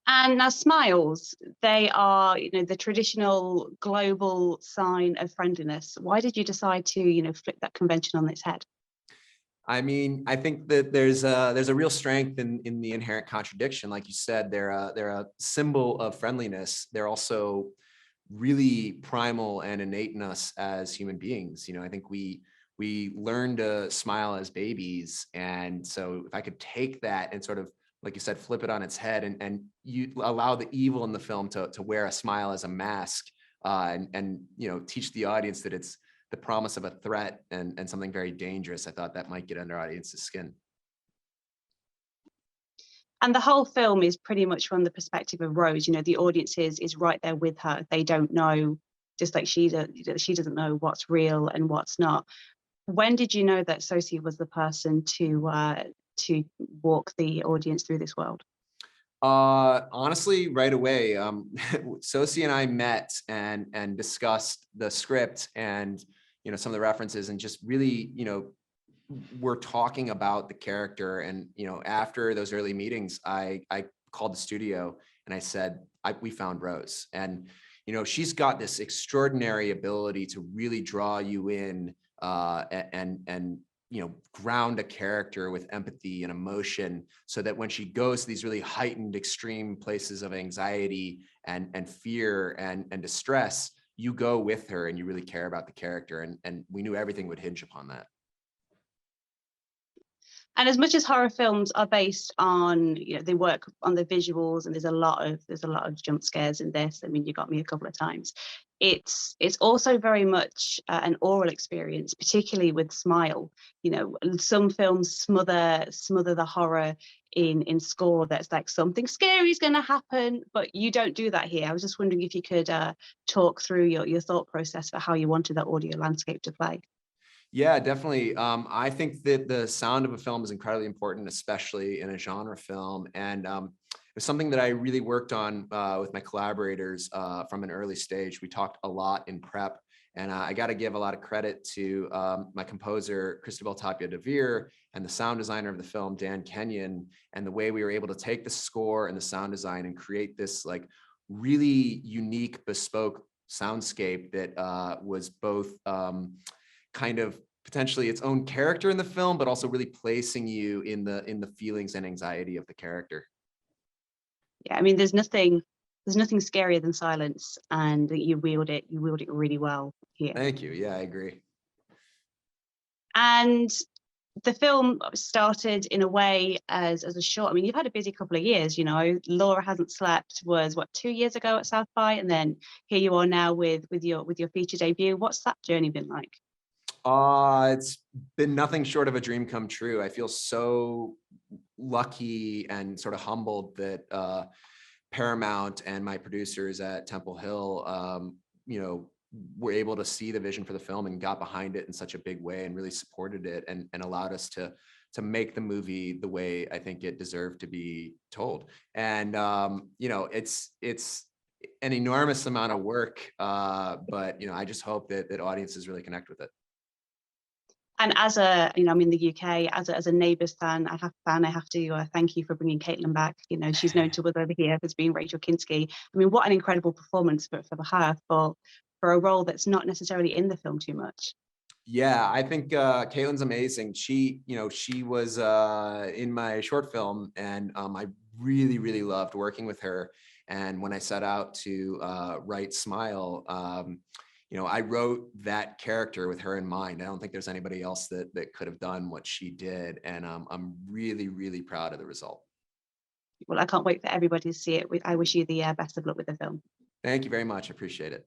And now smiles, they are, the traditional global sign of friendliness. Why did you decide to, flip that convention on its head? I mean, I think that there's a real strength in the inherent contradiction. Like you said, they're a symbol of friendliness. They're also really primal and innate in us as human beings. I think we learn to smile as babies, and so if I could take that and sort of, like you said, flip it on its head, and you allow the evil in the film to wear a smile as a mask, and teach the audience that it's the promise of a threat and something very dangerous. I thought that might get under audience's skin. And the whole film is pretty much from the perspective of Rose. The audience is right there with her. They don't know, just like she doesn't know what's real and what's not. When did you know that Sosie was the person to walk the audience through this world? Honestly, right away. Sosie and I met and discussed the script and some of the references, and just really we're talking about the character. And after those early meetings, I called the studio and I said, we found Rose. And she's got this extraordinary ability to really draw you in, and ground a character with empathy and emotion, so that when she goes to these really heightened extreme places of anxiety and fear and distress, you go with her and you really care about the character. And we knew everything would hinge upon that. And as much as horror films are based on, they work on the visuals, and there's a lot of jump scares in this. I mean, you got me a couple of times. It's also very much an oral experience, particularly with Smile. Some films smother the horror in score. That's like something scary is going to happen, but you don't do that here. I was just wondering if you could talk through your thought process for how you wanted that audio landscape to play. Yeah, definitely. I think that the sound of a film is incredibly important, especially in a genre film. And it's something that I really worked on with my collaborators from an early stage. We talked a lot in prep, and I got to give a lot of credit to my composer, Cristobal Tapia de Veer, and the sound designer of the film, Dan Kenyon, and the way we were able to take the score and the sound design and create this like really unique, bespoke soundscape that was both kind of potentially its own character in the film, but also really placing you in the feelings and anxiety of the character. Yeah, I mean, there's nothing scarier than silence, and you wield it really well here. Thank you. Yeah, I agree. And the film started in a way as a short. I mean, you've had a busy couple of years. Laura Hasn't Slept was what, 2 years ago at South by, and then here you are now with your feature debut. What's that journey been like? It's been nothing short of a dream come true. I feel so lucky and sort of humbled that Paramount and my producers at Temple Hill, were able to see the vision for the film and got behind it in such a big way and really supported it, and allowed us to make the movie the way I think it deserved to be told. And it's an enormous amount of work, but I just hope that audiences really connect with it. And I'm in the UK, as a Neighbours fan, I have to thank you for bringing Caitlin back. She's known to us over here as being Rachel Kinski. I mean, what an incredible performance for her, for a role that's not necessarily in the film too much. Yeah, I think Caitlin's amazing. She was in my short film, and I really, really loved working with her. And when I set out to write Smile, I wrote that character with her in mind. I don't think there's anybody else that could have done what she did, and I'm really, really proud of the result. Well, I can't wait for everybody to see it. I wish you the best of luck with the film. Thank you very much. I appreciate it.